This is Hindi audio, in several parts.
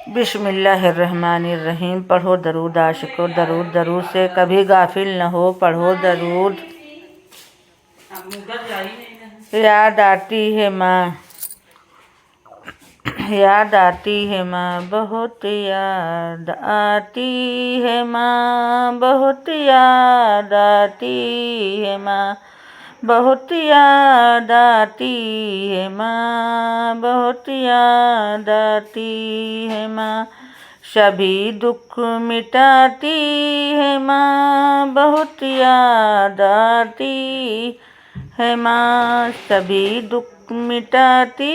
बिस्मिल्लाहिर्रहमानिर्रहीम। पढ़ो दरूद आशिको, दरूद दरूद से कभी गाफिल न हो। पढ़ो दरूद। याद आती है माँ, याद आती है माँ, बहुत याद आती है माँ, बहुत याद आती है माँ, बहुत याद आती है माँ, बहुत याद आती है माँ। सभी दुख मिटाती है माँ, बहुत याद आती है माँ, सभी दुख मिटाती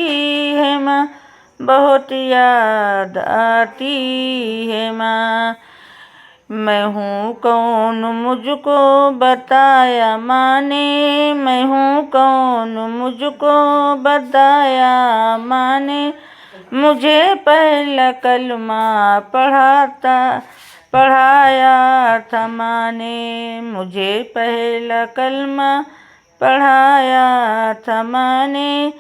है माँ, बहुत याद आती है माँ। मैं हूँ कौन मुझको बताया माँ ने, मैं हूँ कौन मुझको बताया माँ ने, मुझे पहला कलमा पढ़ाया था माँ ने, मुझे पहला कलमा पढ़ाया था माँ ने।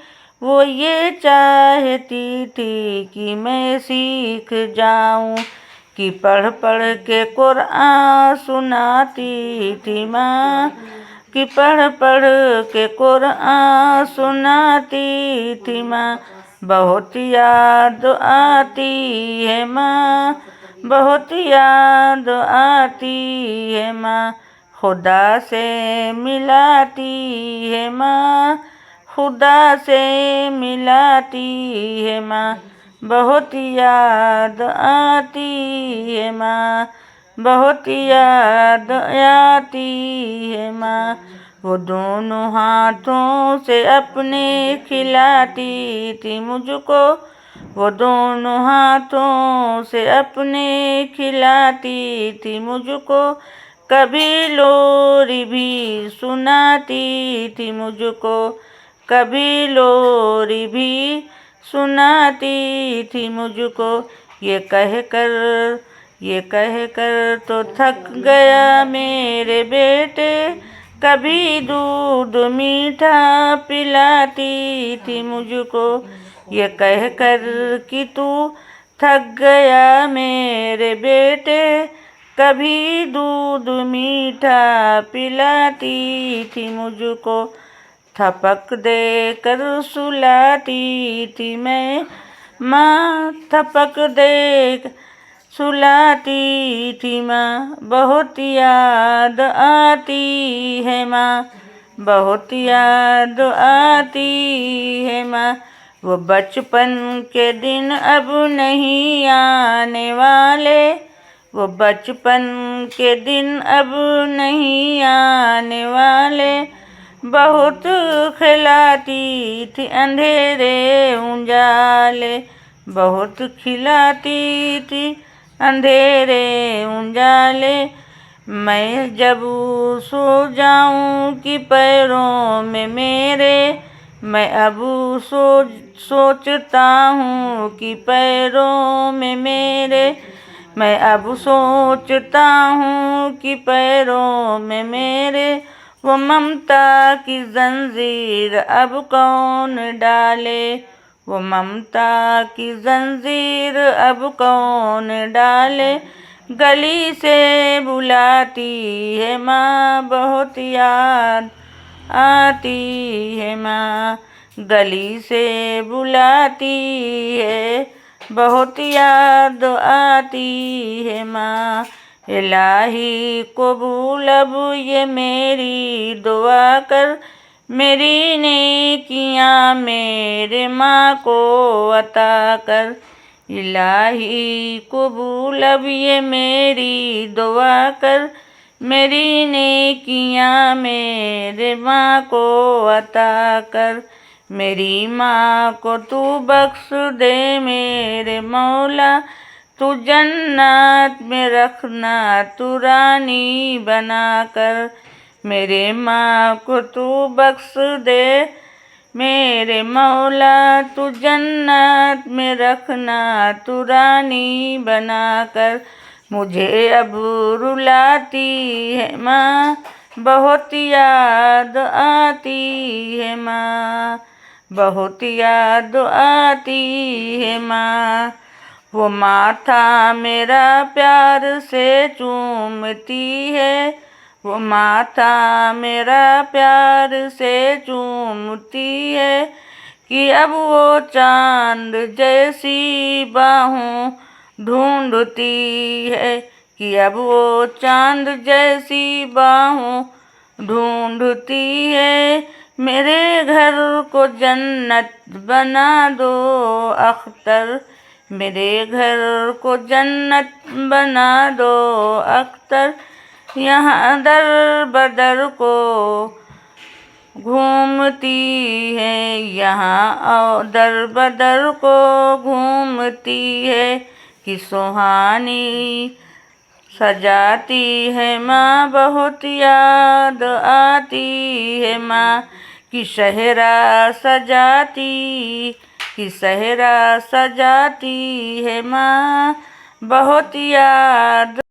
वो ये चाहती थी कि मैं सीख जाऊं, कि पढ़ पढ़ के कुरान सुनाती थी माँ, कि पढ़ पढ़ के कुरान सुनाती थी माँ। बहुत याद आती है माँ, बहुत याद आती है माँ, खुदा से मिलाती है माँ, खुदा से मिलाती है माँ। बहुत याद आती है माँ, बहुत याद आती है माँ। वो दोनों हाथों से अपने खिलाती थी मुझको, वो दोनों हाथों से अपने खिलाती थी मुझको। कभी लोरी भी सुनाती थी मुझको, कभी लोरी भी सुनाती थी मुझको। ये कह कर तो थक गया मेरे बेटे, कभी दूध मीठा पिलाती थी मुझको। ये कह कर कि तू थक गया मेरे बेटे, कभी दूध मीठा पिलाती थी मुझको। थपक दे कर सुलाती थी मैं माँ, थपक दे सुलाती थी माँ। बहुत याद आती है माँ, बहुत याद आती है माँ। वो बचपन के दिन अब नहीं आने वाले, वो बचपन के दिन अब नहीं आने वाले। बहुत खिलाती थी अंधेरे उजाले, बहुत खिलाती थी अंधेरे उजाले। मैं जब सो जाऊं कि पैरों में मेरे, मैं अब सोचता हूँ कि पैरों में मेरे, मैं अब सोचता हूँ कि पैरों में मेरे। वो ममता की जंजीर अब कौन डाले, वो ममता की जंजीर अब कौन डाले। गली से बुलाती है माँ, बहुत याद आती है माँ, गली से बुलाती है, बहुत याद आती है माँ। इलाही कबूल अब ये मेरी दुआ कर, मेरी नेकियां मेरे माँ को अता कर। इलाही कबूल अब ये मेरी दुआ कर, मेरी नेकियां मेरे माँ को अता कर। मेरी माँ को तू बख्श दे मेरे मौला, तू जन्नत में रखना तू रानी बना कर। मेरे माँ को तू बख्श दे मेरे मौला, तू जन्नत में रखना तू रानी बना कर। मुझे अब रुलाती है माँ, बहुत याद आती है माँ, बहुत याद आती है माँ। वो माथा मेरा प्यार से चूमती है, वो माथा मेरा प्यार से चूमती है, कि अब वो चांद जैसी बाहों ढूंढती है, कि अब वो चांद जैसी बाहों ढूंढती है। मेरे घर को जन्नत बना दो अख्तर, मेरे घर को जन्नत बना दो अख्तर। यहाँ दर बदर को घूमती है, यहाँ दर बदर को घूमती है, कि सुहानी सजाती है माँ, बहुत याद आती है माँ, कि सहरा सजाती, कि सहरा सजाती है माँ, बहुत याद